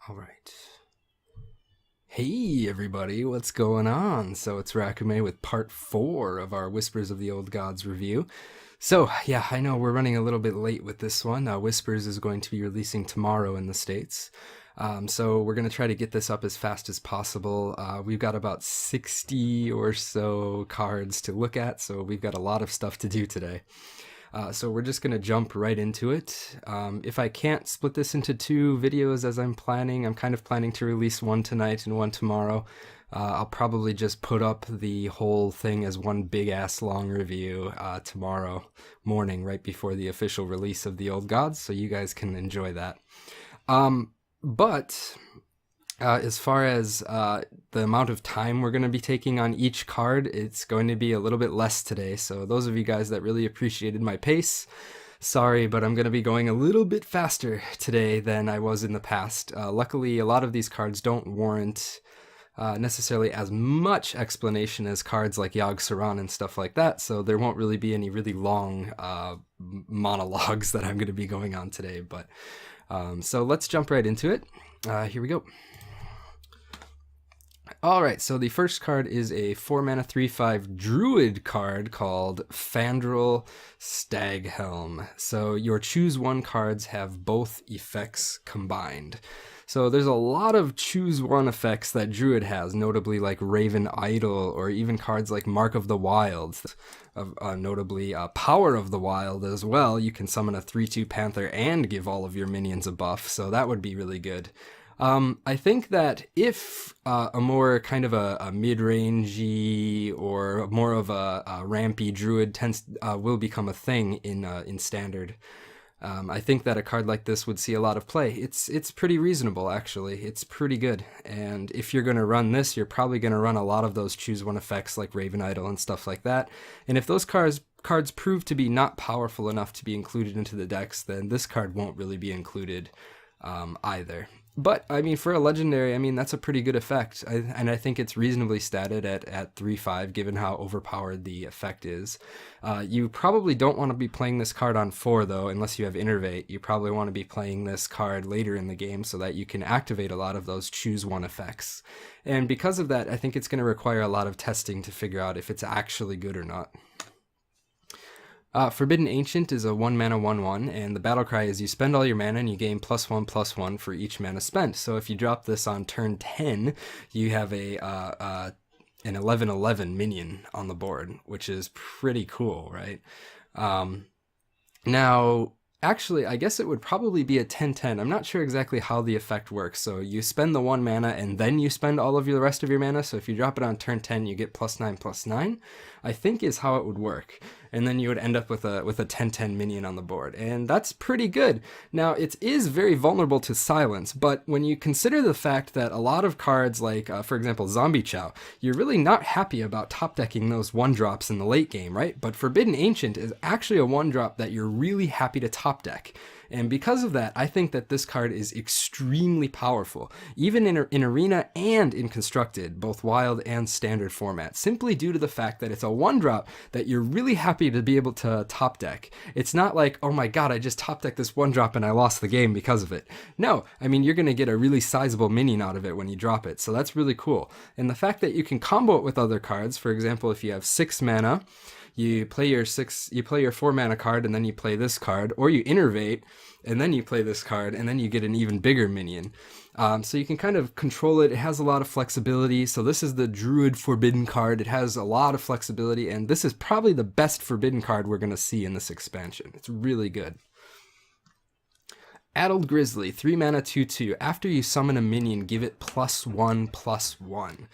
All right. Hey everybody, what's going on? So it's Rakume with part 4 of our Whispers of the Old Gods review. So yeah, I know we're running a little bit late with this one. Whispers is going to be releasing tomorrow in the States. So we're going to try to get this up as fast as possible. We've got about 60 or so cards to look at, so we've got a lot of stuff to do today. So we're just going to jump right into it. If I can't split this into 2 videos as I'm planning, I'm kind of planning to release one tonight and one tomorrow. I'll probably just put up the whole thing as one big ass long review tomorrow morning, right before the official release of the Old Gods, so you guys can enjoy that. But as far as the amount of time we're going to be taking on each card, it's going to be a little bit less today. So those of you guys that really appreciated my pace, sorry, but I'm going to be going a little bit faster today than I was in the past. Luckily, a lot of these cards don't warrant necessarily as much explanation as cards like Yoggsaron and stuff like that, so there won't really be any really long monologues that I'm going to be going on today. But so let's jump right into it. Here we go. Alright, so the first card is a 4-mana 3/5 Druid card called Faceless Summoner. So your choose one cards have both effects combined. So there's a lot of choose one effects that Druid has, notably like Raven Idol, or even cards like Mark of the Wild, notably Power of the Wild as well. You can summon a 3/2 Panther and give all of your minions a buff, so that would be really good. I think that if a more kind of a mid-rangey or more of a rampy druid will become a thing in standard, I think that a card like this would see a lot of play. It's pretty reasonable, actually. It's pretty good. And if you're going to run this, you're probably going to run a lot of those choose one effects like Raven Idol and stuff like that. And if those cards prove to be not powerful enough to be included into the decks, then this card won't really be included either. But, I mean, for a legendary, I mean, that's a pretty good effect, and I think it's reasonably statted at 3/5, given how overpowered the effect is. You probably don't want to be playing this card on 4, though, unless you have Innervate. You probably want to be playing this card later in the game so that you can activate a lot of those choose one effects. And because of that, I think it's going to require a lot of testing to figure out if it's actually good or not. Forbidden Ancient is a 1-mana 1/1, and the battle cry is you spend all your mana and you gain +1/+1 for each mana spent. So if you drop this on turn 10, you have an 11/11 minion on the board, which is pretty cool, right? Now, actually, I guess it would probably be a 10/10. I'm not sure exactly how the effect works. So you spend the 1 mana and then you spend all of the rest of your mana. So if you drop it on turn 10, you get +9/+9, I think is how it would work. And then you would end up with a 10/10 minion on the board. And that's pretty good. Now, it is very vulnerable to silence, but when you consider the fact that a lot of cards like, for example, Zombie Chow, you're really not happy about top decking those 1-drops in the late game, right? But Forbidden Ancient is actually a 1-drop that you're really happy to top deck. And because of that, I think that this card is extremely powerful, even in Arena and in Constructed, both Wild and Standard format, simply due to the fact that it's a 1-drop that you're really happy to be able to top deck. It's not like, oh my god, I just top decked this 1-drop and I lost the game because of it. No, I mean, you're going to get a really sizable minion out of it when you drop it, so that's really cool. And the fact that you can combo it with other cards, for example, if you have 6 mana, you play your 4-mana card and then you play this card, or you innervate and then you play this card and then you get an even bigger minion. So you can kind of control it. It has a lot of flexibility. So this is the Druid Forbidden card. It has a lot of flexibility, and this is probably the best Forbidden card we're going to see in this expansion. It's really good. Addled Grizzly, 3-mana 2/2. After you summon a minion, give it +1/+1.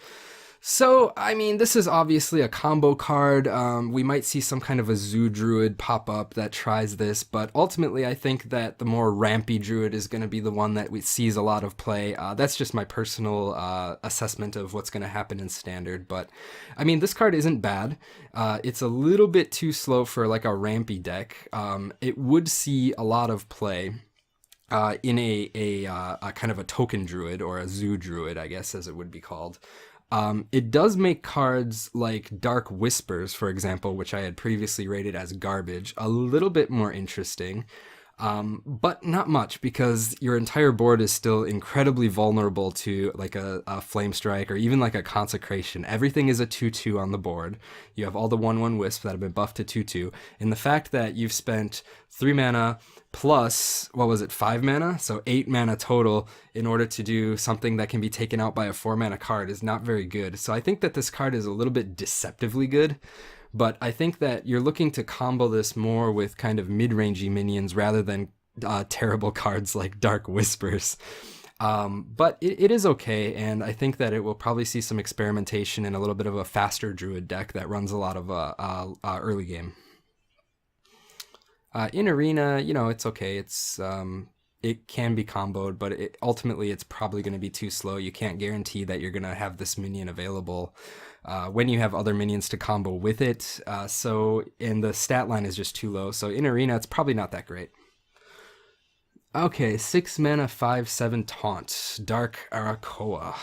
So, I mean, this is obviously a combo card. We might see some kind of a Zoo Druid pop up that tries this, but ultimately I think that the more rampy Druid is going to be the one that sees a lot of play. That's just my personal assessment of what's going to happen in Standard, but I mean, this card isn't bad. It's a little bit too slow for like a rampy deck. It would see a lot of play in a kind of a token Druid, or a Zoo Druid, I guess, as it would be called. It does make cards like Dark Whispers, for example, which I had previously rated as garbage, a little bit more interesting. But not much, because your entire board is still incredibly vulnerable to like a Flame Strike or even like a Consecration. Everything is a 2/2 on the board. You have all the 1/1 wisps that have been buffed to 2/2. And the fact that you've spent 3 mana plus, what was it, 5 mana? So 8 mana total in order to do something that can be taken out by a 4 mana card is not very good. So I think that this card is a little bit deceptively good. But I think that you're looking to combo this more with kind of mid-rangey minions rather than terrible cards like Dark Whispers. But it is okay, and I think that it will probably see some experimentation in a little bit of a faster Druid deck that runs a lot of early game. In Arena, you know, it's okay. It can be comboed, but ultimately it's probably going to be too slow. You can't guarantee that you're going to have this minion available when you have other minions to combo with it. And the stat line is just too low. So in Arena, it's probably not that great. Okay, 6 mana, 5/7 taunt, Dark Arakoa.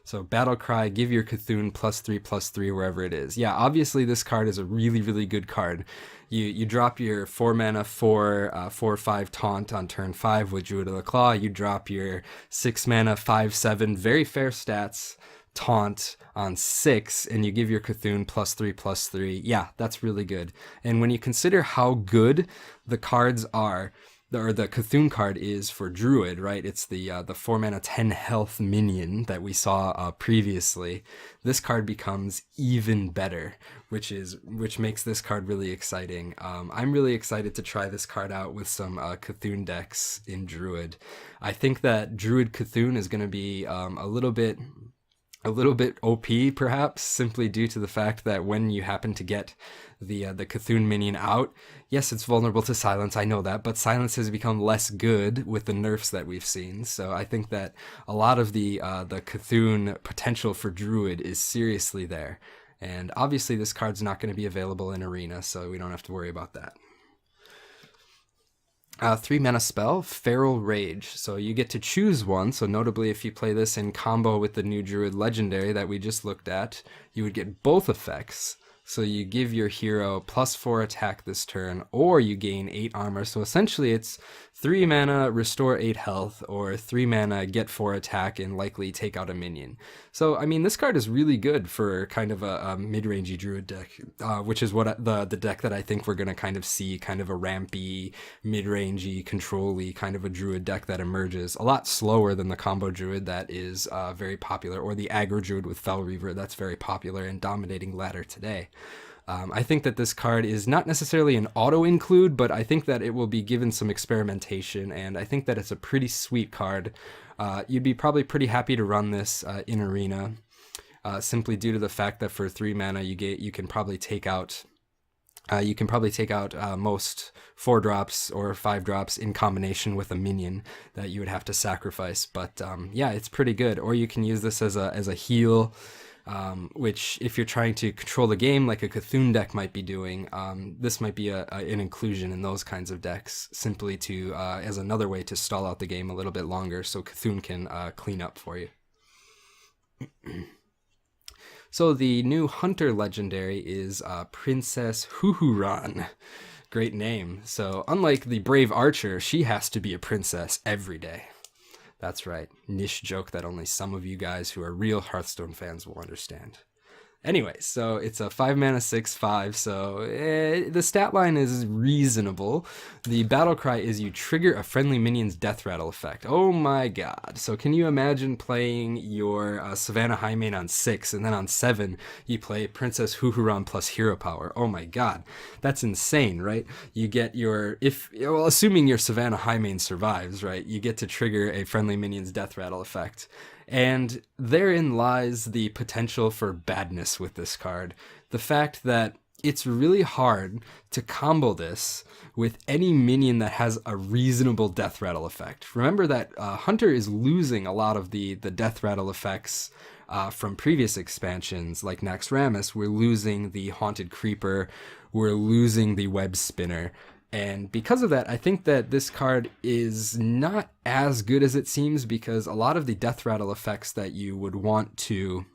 So Battle Cry, give your Cthulhu +3/+3 wherever it is. Yeah, obviously this card is a really, really good card. You drop your 4 mana 4/5 taunt on turn 5 with Druid of the Claw. You drop your 6 mana 5/7 very fair stats taunt on 6, and you give your Cthulhu +3/+3. Yeah, that's really good. And when you consider how good the cards are, or the Cthulhu card is for Druid, right? It's the 4 mana 10 health minion that we saw previously. This card becomes even better, which makes this card really exciting. I'm really excited to try this card out with some Cthulhu decks in Druid. I think that Druid Cthulhu is going to be a little bit OP, perhaps, simply due to the fact that when you happen to get the Cthulhu minion out, yes, it's vulnerable to silence, I know that, but silence has become less good with the nerfs that we've seen. So I think that a lot of the Cthulhu potential for Druid is seriously there. And obviously this card's not going to be available in Arena, so we don't have to worry about that. 3 mana spell, Feral Rage. So you get to choose one. So notably, if you play this in combo with the new Druid Legendary that we just looked at, you would get both effects. So you give your hero +4 attack this turn, or you gain 8 armor. So essentially it's 3 mana, restore 8 health, or 3 mana, get 4 attack, and likely take out a minion. So, I mean, this card is really good for kind of a mid-rangey Druid deck, which is what the deck that I think we're going to kind of see, kind of a rampy, mid-rangey, control-y kind of a Druid deck that emerges. A lot slower than the combo Druid that is very popular, or the aggro Druid with Fel Reaver that's very popular and dominating ladder today. I think that this card is not necessarily an auto-include, but I think that it will be given some experimentation, and I think that it's a pretty sweet card. You'd be probably pretty happy to run this in Arena, simply due to the fact that for 3 mana you can probably take out most 4 drops or 5 drops in combination with a minion that you would have to sacrifice. But yeah, it's pretty good. Or you can use this as a heal. Which, if you're trying to control the game like a Cthulhu deck might be doing, this might be an inclusion in those kinds of decks, simply to as another way to stall out the game a little bit longer so Cthulhu can clean up for you. So the new Hunter Legendary is Princess Huhuran. Great name. So unlike the Brave Archer, she has to be a princess every day. That's right, niche joke that only some of you guys who are real Hearthstone fans will understand. Anyway, so it's a 5 mana 6/5, so the stat line is reasonable. The battle cry is you trigger a friendly minion's death rattle effect. Oh my god. So can you imagine playing your Savannah Highmane on 6, and then on 7 you play Princess Huhuran plus hero power? Oh my god. That's insane, right? You get your, assuming your Savannah Highmane survives, right, you get to trigger a friendly minion's death rattle effect. And therein lies the potential for badness with this card. The fact that it's really hard to combo this with any minion that has a reasonable death rattle effect. Remember that Hunter is losing a lot of the death rattle effects from previous expansions, like Naxxramas. We're losing the Haunted Creeper, we're losing the Web Spinner. And because of that, I think that this card is not as good as it seems, because a lot of the death rattle effects that you would want to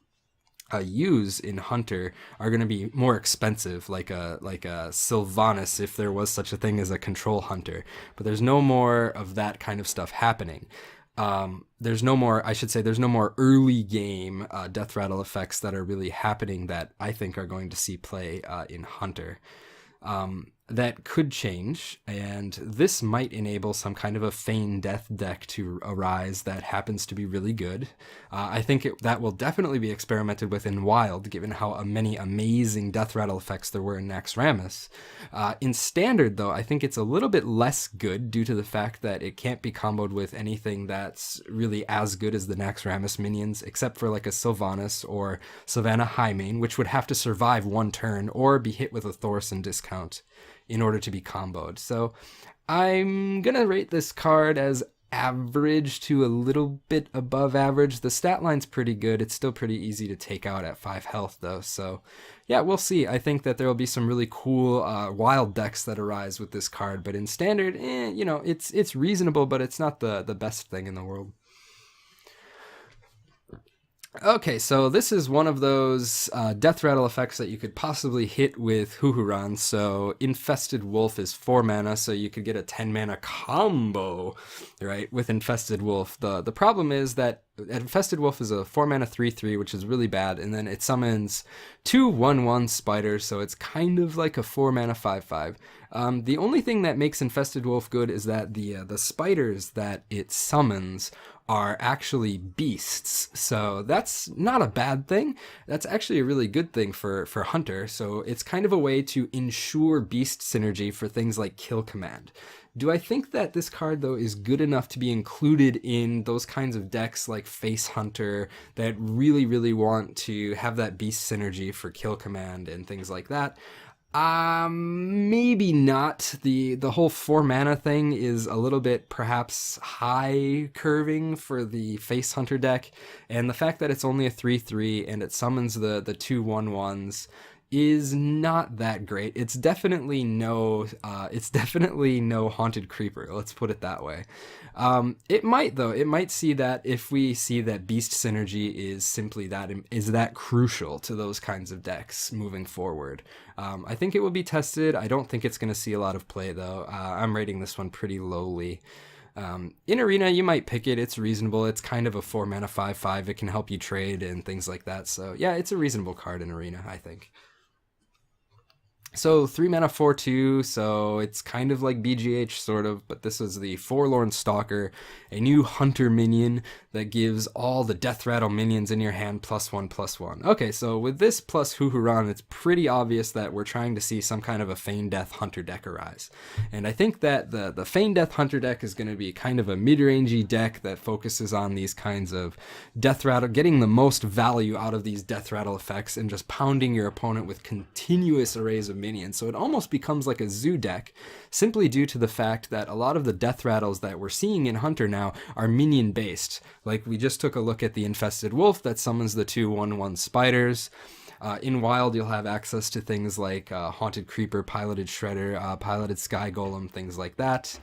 use in Hunter are going to be more expensive, like a Sylvanas, if there was such a thing as a control hunter. But there's no more of that kind of stuff happening. There's no more, I should say, there's no more early game death rattle effects that are really happening that I think are going to see play in Hunter. That could change, and this might enable some kind of a feign death deck to arise that happens to be really good. I think that will definitely be experimented with in Wild, given how many amazing death rattle effects there were in Naxxramas. In Standard, though, I think it's a little bit less good due to the fact that it can't be comboed with anything that's really as good as the Naxxramas minions, except for like a Sylvanas or Savannah Highmane, which would have to survive one turn or be hit with a Thorson discount in order to be comboed. So I'm gonna rate this card as average to a little bit above average. The stat line's pretty good. It's still pretty easy to take out at 5 health though. So yeah, we'll see. I think that there will be some really cool wild decks that arise with this card, but in Standard, you know, it's reasonable, but it's not the best thing in the world. Okay, so this is one of those death rattle effects that you could possibly hit with Huhuran. So Infested Wolf is 4 mana, so you could get a 10 mana combo, right, with Infested Wolf. The problem is that Infested Wolf is a 4 mana 3/3, which is really bad, and then it summons 2 1/1 spiders, so it's kind of like a 4 mana 5/5. The only thing that makes Infested Wolf good is that the spiders that it summons are actually beasts, so that's not a bad thing. That's actually a really good thing for Hunter, so it's kind of a way to ensure beast synergy for things like Kill Command. Do I think that this card, though, is good enough to be included in those kinds of decks like Face Hunter that really, really want to have that beast synergy for Kill Command and things like that? Maybe not. The whole 4 mana thing is a little bit perhaps high curving for the Face Hunter deck, and the fact that it's only a 3/3 and it summons the 2 1/1s is not that great. It's definitely no Haunted Creeper, let's put it that way. It might see that if we see that beast synergy is simply that crucial to those kinds of decks moving forward. I think it will be tested. I don't think it's going to see a lot of play though. I'm rating this one pretty lowly. In Arena, you might pick it. It's reasonable. It's kind of a 4 mana 5/5. It can help you trade and things like that. So yeah, it's a reasonable card in Arena, I think. So 3 mana 4/2, so it's kind of like BGH sort of, but this is the Forlorn Stalker, a new hunter minion that gives all the death rattle minions in your hand +1/+1. Okay, so with this plus Huhuran, it's pretty obvious that we're trying to see some kind of a Feign Death hunter deck arise. And I think that the Feign Death hunter deck is going to be kind of a mid-rangey deck that focuses on these kinds of death rattle, getting the most value out of these death rattle effects and just pounding your opponent with continuous arrays of minions. So it almost becomes like a zoo deck, simply due to the fact that a lot of the death rattles that we're seeing in Hunter now are minion based. Like we just took a look at the Infested Wolf that summons the 2 1/1 spiders. In Wild, you'll have access to things like Haunted Creeper, Piloted Shredder, Piloted Sky Golem, things like that.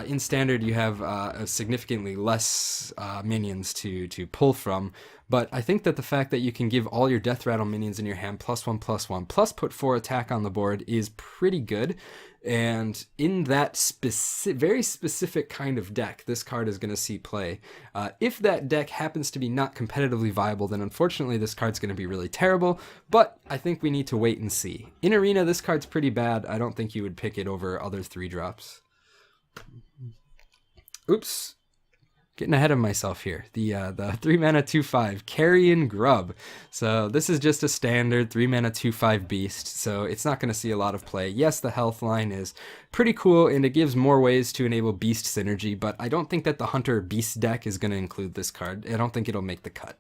In Standard, you have significantly less minions to pull from, but I think that the fact that you can give all your Death Rattle minions in your hand +1/+1, plus put 4 attack on the board is pretty good. And in that very specific kind of deck, this card is going to see play. If that deck happens to be not competitively viable, then unfortunately this card's going to be really terrible, but I think we need to wait and see. In Arena, this card's pretty bad. I don't think you would pick it over other 3-drops. Oops, getting ahead of myself here. The 3 mana 2/5 Carrion Grub. So this is just a standard 3 mana 2/5 beast, so it's not going to see a lot of play. Yes, the health line is pretty cool and it gives more ways to enable beast synergy, but I don't think that the Hunter Beast deck is going to include this card. I don't think it'll make the cut.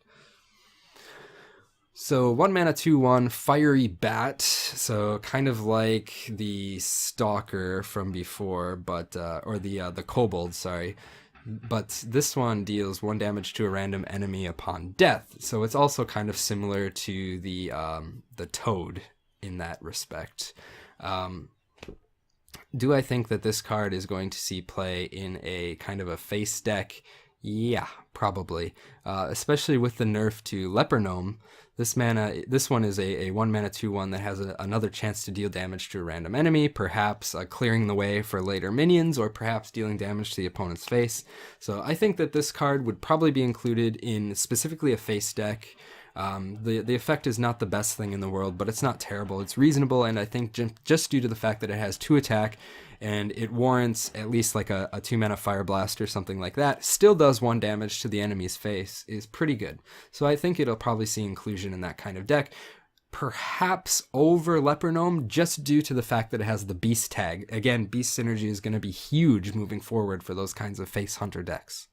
So 1 mana 2/1 Fiery Bat, so kind of like the Stalker from before, but or the Kobold, sorry. But this one deals 1 damage to a random enemy upon death, so it's also kind of similar to the Toad in that respect. Do I think that this card is going to see play in a kind of a face deck? Yeah, probably. Especially with the nerf to Leper Gnome. This one is a 1 mana 2/1 that has another chance to deal damage to a random enemy, perhaps clearing the way for later minions, or perhaps dealing damage to the opponent's face. So I think that this card would probably be included in specifically a face deck. The effect is not the best thing in the world, but it's not terrible. It's reasonable, and I think just due to the fact that it has 2 attack, and it warrants at least like a 2-mana Fire Blast or something like that, still does 1 damage to the enemy's face, is pretty good. So I think it'll probably see inclusion in that kind of deck. Perhaps over Leper Gnome, just due to the fact that it has the Beast tag. Again, Beast synergy is going to be huge moving forward for those kinds of face hunter decks.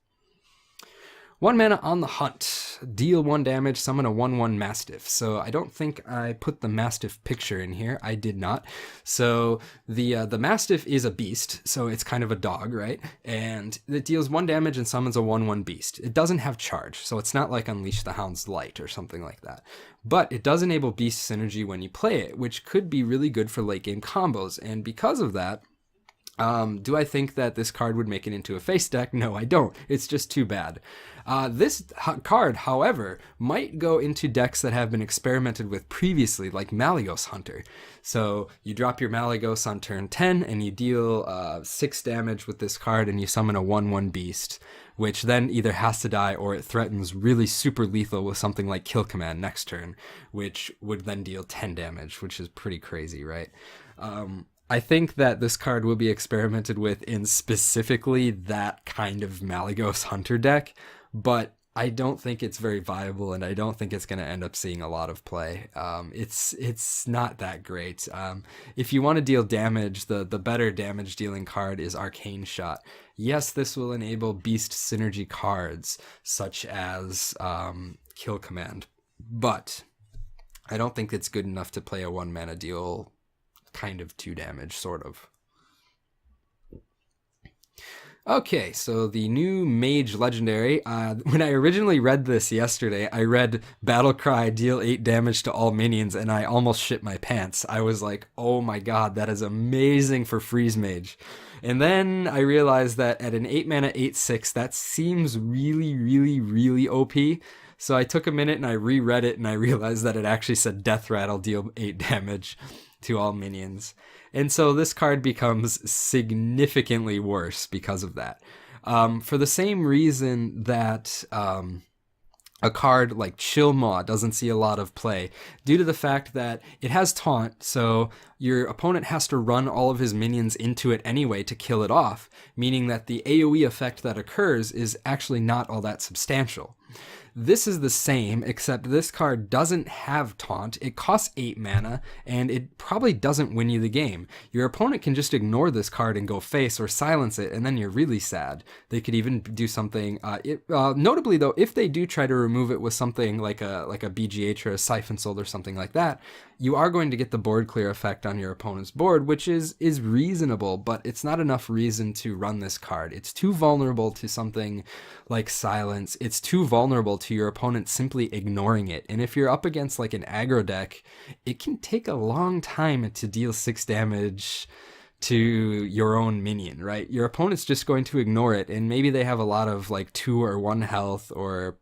1 mana On the Hunt. Deal 1 damage, summon a 1/1 Mastiff. So I don't think I put the Mastiff picture in here. I did not. So the Mastiff is a beast, so it's kind of a dog, right? And it deals 1 damage and summons a 1/1 beast. It doesn't have charge, so it's not like Unleash the Hound's Light or something like that. But it does enable beast synergy when you play it, which could be really good for late game combos. And because of that, do I think that this card would make it into a face deck? No, I don't. It's just too bad. This card, however, might go into decks that have been experimented with previously, like Malygos Hunter. So you drop your Malygos on turn 10, and you deal 6 damage with this card, and you summon a 1/1 beast, which then either has to die or it threatens really super lethal with something like Kill Command next turn, which would then deal 10 damage, which is pretty crazy, right? I think that this card will be experimented with in specifically that kind of Malygos Hunter deck, but I don't think it's very viable, and I don't think it's going to end up seeing a lot of play. It's not that great. If you want to deal damage, the better damage dealing card is Arcane Shot. Yes, this will enable beast synergy cards, such as Kill Command, but I don't think it's good enough to play a 1 mana deal kind of 2 damage, sort of. Okay, so the new Mage Legendary. When I originally read this yesterday, I read Battlecry, deal 8 damage to all minions, and I almost shit my pants. I was like, oh my god, that is amazing for Freeze Mage. And then I realized that at an 8 mana 8/6, that seems really, really, really OP. So I took a minute and I reread it, and I realized that it actually said Death Rattle, deal 8 damage to all minions. And so this card becomes significantly worse because of that. For the same reason that a card like Chill Maw doesn't see a lot of play, due to the fact that it has taunt, so your opponent has to run all of his minions into it anyway to kill it off, meaning that the AoE effect that occurs is actually not all that substantial. This is the same, except this card doesn't have taunt. It costs 8 mana, and it probably doesn't win you the game. Your opponent can just ignore this card and go face or silence it, and then you're really sad. They could even do something. Notably, though, if they do try to remove it with something like a BGH or a Siphon Soul or something like that, you are going to get the board clear effect on your opponent's board, which is reasonable, but it's not enough reason to run this card. It's too vulnerable to something like Silence. It's too vulnerable to your opponent simply ignoring it. And if you're up against like an aggro deck, it can take a long time to deal 6 damage to your own minion, right? Your opponent's just going to ignore it, and maybe they have a lot of like 2 or 1 health or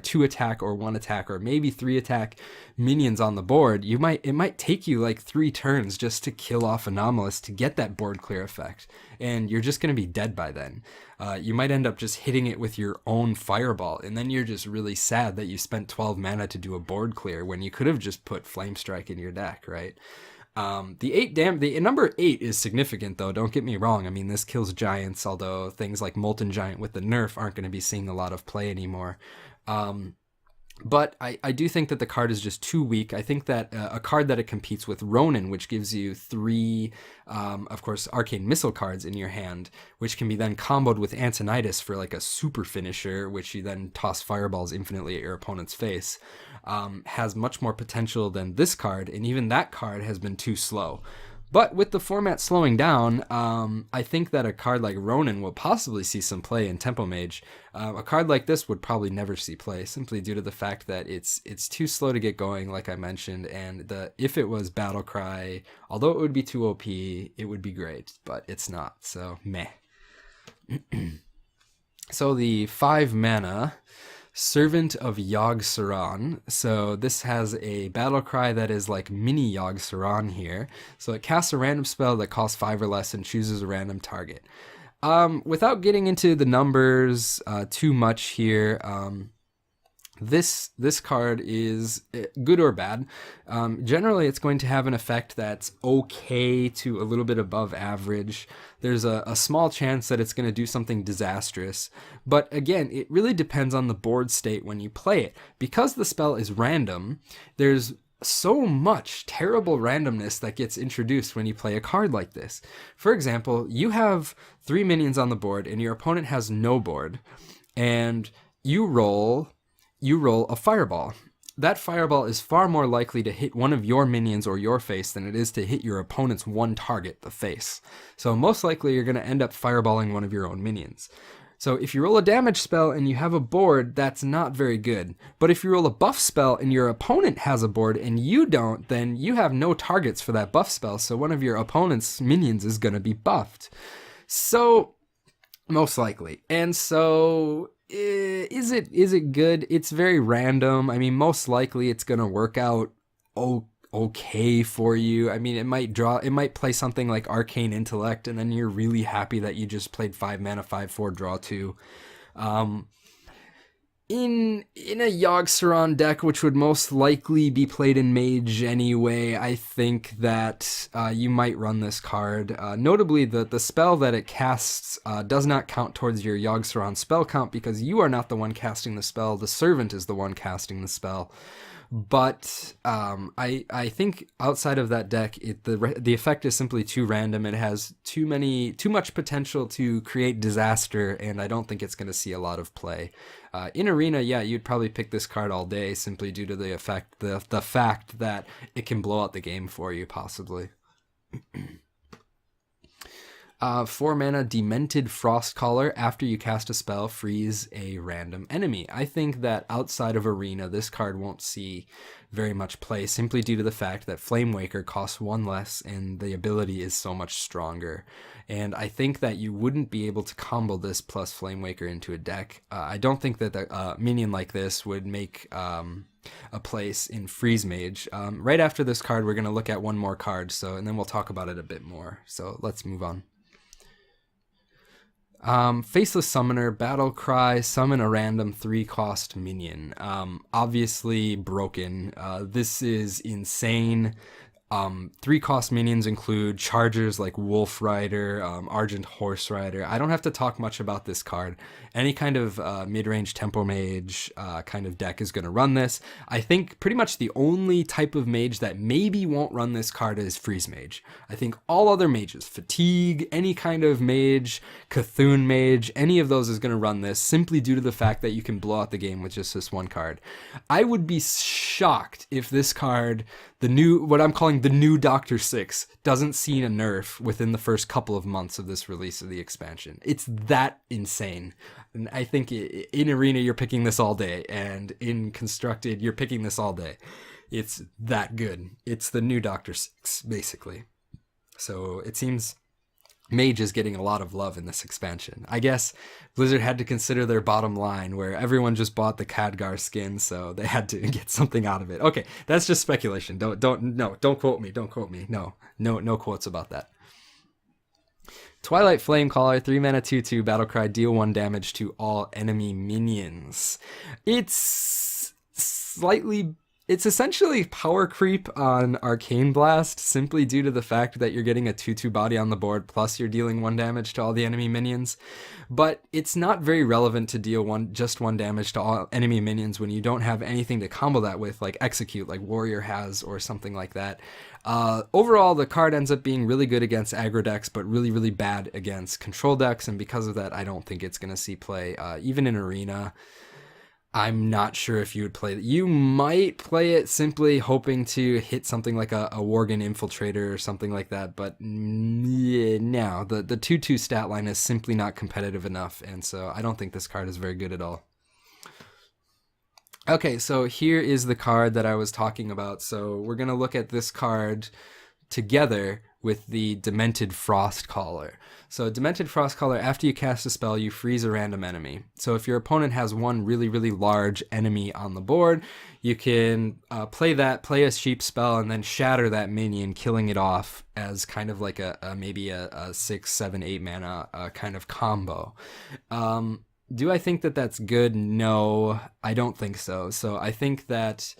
2 attack or 1 attack or maybe 3 attack minions on the board. It might take you like 3 turns just to kill off Anomalous to get that board clear effect, and you're just going to be dead by then. You might end up just hitting it with your own Fireball, and then you're just really sad that you spent 12 mana to do a board clear when you could have just put Flame Strike in your deck, right? The number 8 is significant, though, don't get me wrong. I mean, this kills giants, although things like Molten Giant with the nerf aren't going to be seeing a lot of play anymore. But I do think that the card is just too weak. I think that a card that it competes with, Ronin, which gives you 3, of course, Arcane Missile cards in your hand, which can be then comboed with Antonidas for like a super finisher, which you then toss fireballs infinitely at your opponent's face, has much more potential than this card, and even that card has been too slow. But with the format slowing down, I think that a card like Ronin will possibly see some play in Tempo Mage. A card like this would probably never see play, simply due to the fact that it's too slow to get going, like I mentioned, and if it was Battlecry, although it would be too OP, it would be great, but it's not, so meh. So the 5 mana Servant of Yoggsaron. So this has a battle cry that is like mini Yoggsaron here. So it casts a random spell that costs 5 or less and chooses a random target. Without getting into the numbers too much here, this card is good or bad. Generally, it's going to have an effect that's okay to a little bit above average. There's a small chance that it's going to do something disastrous. But again, it really depends on the board state when you play it. Because the spell is random, there's so much terrible randomness that gets introduced when you play a card like this. For example, you have 3 minions on the board and your opponent has no board, and you roll a fireball. That fireball is far more likely to hit one of your minions or your face than it is to hit your opponent's one target, the face. So most likely you're going to end up fireballing one of your own minions. So if you roll a damage spell and you have a board, that's not very good. But if you roll a buff spell and your opponent has a board and you don't, then you have no targets for that buff spell, so one of your opponent's minions is going to be buffed. So, most likely. And so, is it good? It's very random. I mean, most likely it's going to work out okay for you. I mean, it might play something like Arcane Intellect, and then you're really happy that you just played 5 mana, 5/4, draw 2. In a Yoggsaron deck, which would most likely be played in Mage anyway, I think that you might run this card. Notably, the spell that it casts does not count towards your Yoggsaron spell count because you are not the one casting the spell. The servant is the one casting the spell. But I think outside of that deck, the effect is simply too random. It has too much potential to create disaster, and I don't think it's going to see a lot of play. In Arena, yeah, you'd probably pick this card all day simply due to the effect, the fact that it can blow out the game for you, possibly. 4 mana Demented Frostcaller. After you cast a spell, freeze a random enemy. I think that outside of Arena, this card won't see very much play simply due to the fact that Flamewaker costs 1 less and the ability is so much stronger. And I think that you wouldn't be able to combo this plus Flamewaker into a deck. I don't think that a minion like this would make a place in Freeze Mage. Right after this card, we're going to look at one more card, and then we'll talk about it a bit more. So let's move on. Faceless Summoner, Battle Cry, summon a random 3-cost minion. Obviously broken. This is insane. 3-cost minions include chargers like Wolf Rider, Argent Horse Rider. I don't have to talk much about this card. Any kind of mid-range Tempo Mage kind of deck is going to run this. I think pretty much the only type of mage that maybe won't run this card is Freeze Mage. I think all other mages, Fatigue, any kind of mage, Cthulhu Mage, any of those is going to run this simply due to the fact that you can blow out the game with just this one card. I would be shocked if this card, what I'm calling the new Dr. Six, doesn't see a nerf within the first couple of months of this release of the expansion. It's that insane. And I think in Arena, you're picking this all day, and in Constructed, you're picking this all day. It's that good. It's the new Dr. Six, basically. So it seems Mage is getting a lot of love in this expansion. I guess Blizzard had to consider their bottom line, where everyone just bought the Khadgar skin, so they had to get something out of it. Okay, that's just speculation. Don't quote me. Don't quote me. No quotes about that. Twilight Flamecaller, 3 mana 2/2, Battlecry, deal 1 damage to all enemy minions. It's essentially power creep on Arcane Blast, simply due to the fact that you're getting a 2/2 body on the board, plus you're dealing 1 damage to all the enemy minions. But it's not very relevant to deal just 1 damage to all enemy minions when you don't have anything to combo that with, like Execute, like Warrior has, or something like that. Overall, the card ends up being really good against aggro decks, but really, really bad against control decks, and because of that, I don't think it's going to see play. Even in Arena, I'm not sure if you would play it. You might play it simply hoping to hit something like a Worgen Infiltrator or something like that, but no, the 2/2 stat line is simply not competitive enough, and so I don't think this card is very good at all. Okay, so here is the card that I was talking about. So we're going to look at this card together with the Demented Frostcaller. So Demented Frostcaller, after you cast a spell, you freeze a random enemy. So if your opponent has one really, really large enemy on the board, you can play a sheep spell, and then shatter that minion, killing it off as kind of like maybe a 6, 7, 8 mana kind of combo. Do I think that that's good? No, I don't think so. So I think that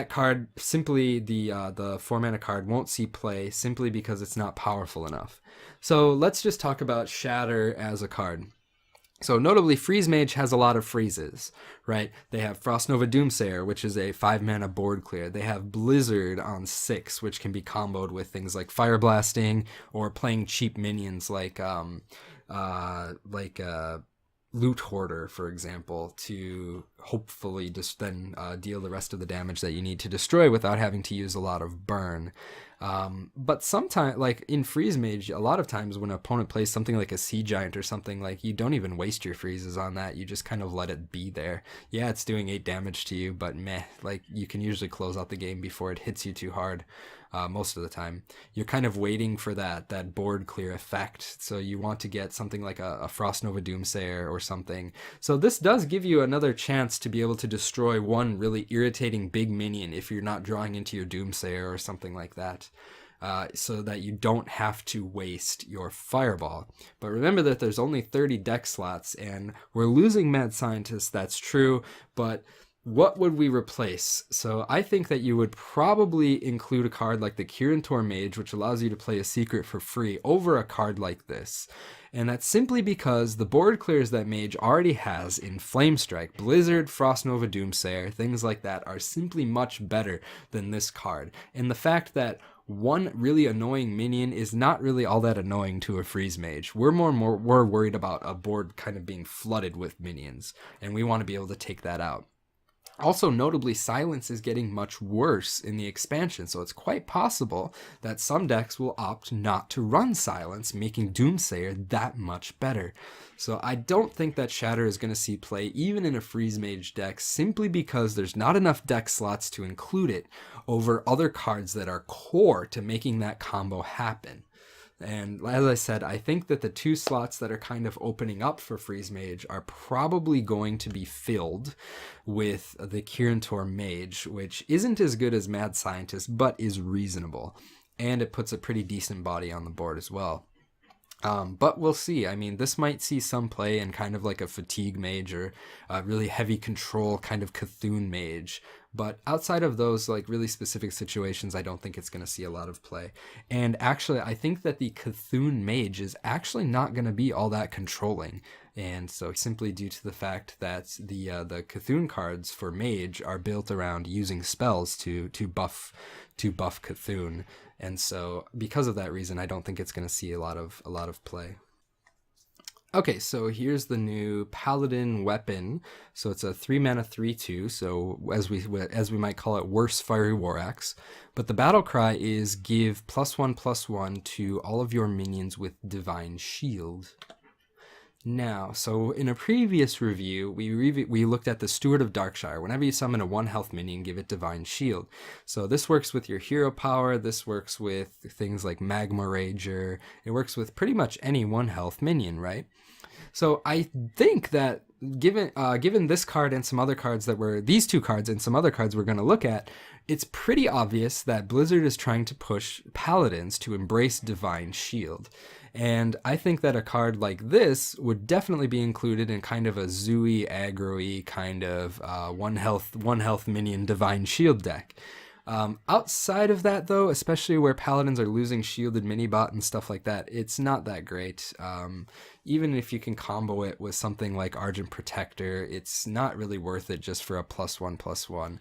card, simply the 4 mana card, won't see play simply because it's not powerful enough. So let's just talk about Shatter as a card. So notably, Freeze Mage has a lot of freezes, right? They have Frost Nova Doomsayer, which is a 5 mana board clear. They have Blizzard on 6, which can be comboed with things like Fire Blasting or playing cheap minions like Loot Hoarder, for example, to hopefully just then deal the rest of the damage that you need to destroy without having to use a lot of burn. But sometimes, like in Freeze Mage, a lot of times when an opponent plays something like a Sea Giant or something, like, you don't even waste your freezes on that. You just kind of let it be there. Yeah, it's doing 8 damage to you, but meh, like, you can usually close out the game before it hits you too hard. Most of the time you're kind of waiting for that board clear effect, so you want to get something like a Frost Nova Doomsayer or something. So this does give you another chance to be able to destroy one really irritating big minion if you're not drawing into your Doomsayer or something like that, so that you don't have to waste your Fireball. But remember that there's only 30 deck slots, and we're losing Mad Scientist, that's true, but what would we replace? So I think that you would probably include a card like the Kirin Mage, which allows you to play a secret for free, over a card like this. And that's simply because the board clears that Mage already has in Flamestrike, Blizzard, Frost Nova Doomsayer, things like that, are simply much better than this card. And the fact that one really annoying minion is not really all that annoying to a Freeze Mage. We're worried about a board kind of being flooded with minions, and we want to be able to take that out. Also, notably, Silence is getting much worse in the expansion, so it's quite possible that some decks will opt not to run Silence, making Doomsayer that much better. So I don't think that Shatter is going to see play even in a Freeze Mage deck, simply because there's not enough deck slots to include it over other cards that are core to making that combo happen. And as I said, I think that the 2 slots that are kind of opening up for Freeze Mage are probably going to be filled with the Kirin Mage, which isn't as good as Mad Scientist, but is reasonable. And it puts a pretty decent body on the board as well. But we'll see. I mean, this might see some play in kind of like a Fatigue Mage or a really heavy control kind of Cthulhu Mage. But outside of those like really specific situations, I don't think it's going to see a lot of play. And actually, I think that the Cthulhu Mage is actually not going to be all that controlling. And so simply due to the fact that the Cthulhu cards for Mage are built around using spells to buff Cthulhu. And so because of that reason, I don't think it's going to see a lot of play. Okay, so here's the new Paladin Weapon. So it's a 3 mana 3/2, so as we might call it, worse Fiery War Axe. But the battle cry is give +1/+1 to all of your minions with Divine Shield. Now, so in a previous review, we looked at the Steward of Darkshire. Whenever you summon a 1 health minion, give it Divine Shield. So this works with your hero power, this works with things like Magma Rager, it works with pretty much any 1 health minion, right? So I think that given this card and some other cards these 2 cards and some other cards we're going to look at, it's pretty obvious that Blizzard is trying to push Paladins to embrace Divine Shield. And I think that a card like this would definitely be included in kind of a Zooey, aggro-y kind of 1 health minion Divine Shield deck. Outside of that, though, especially where Paladins are losing shielded minibot and stuff like that, it's not that great. Even if you can combo it with something like Argent Protector, it's not really worth it just for a +1/+1.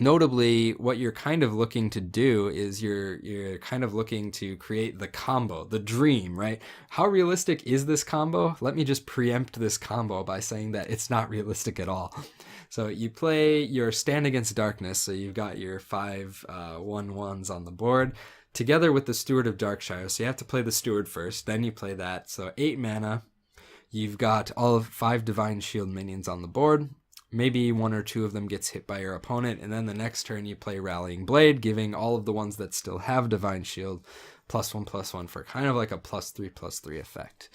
Notably, what you're kind of looking to do is you're kind of looking to create the combo, the dream, right? How realistic is this combo? Let me just preempt this combo by saying that it's not realistic at all. So you play your Stand Against Darkness, so you've got your 5 1/1s on the board, together with the Steward of Darkshire. So you have to play the Steward first, then you play that. So 8 mana, you've got all of 5 Divine Shield minions on the board. maybe one or two of them gets hit by your opponent, and then the next turn you play Rallying Blade, giving all of the ones that still have Divine Shield +1/+1 for kind of like a +3/+3 effect.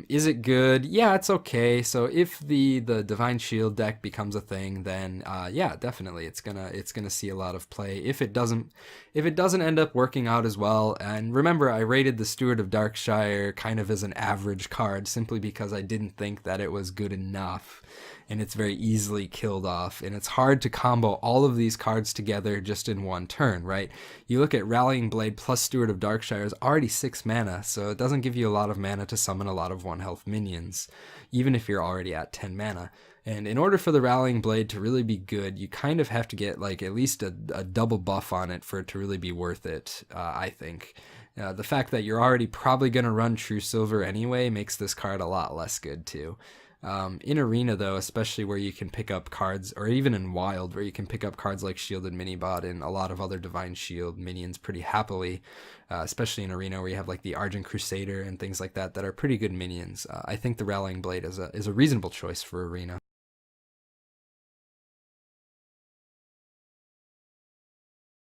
Is it good? Yeah, it's okay. So if the Divine Shield deck becomes a thing, then yeah, definitely it's gonna see a lot of play. If it doesn't end up working out as well, and remember, I rated the Steward of Darkshire kind of as an average card simply because I didn't think that it was good enough, and it's very easily killed off, and it's hard to combo all of these cards together just in one turn, right? You look at Rallying Blade plus Steward of Darkshire is already 6 mana, so it doesn't give you a lot of mana to summon a lot of 1 health minions, even if you're already at 10 mana. And in order for the Rallying Blade to really be good, you kind of have to get like at least a double buff on it for it to really be worth it, I think. The fact that you're already probably going to run True Silver anyway makes this card a lot less good too. In Arena, though, especially where you can pick up cards, or even in Wild, where you can pick up cards like Shielded Minibot and a lot of other Divine Shield minions pretty happily, especially in Arena where you have like the Argent Crusader and things like that that are pretty good minions. I think the Rallying Blade is a reasonable choice for Arena.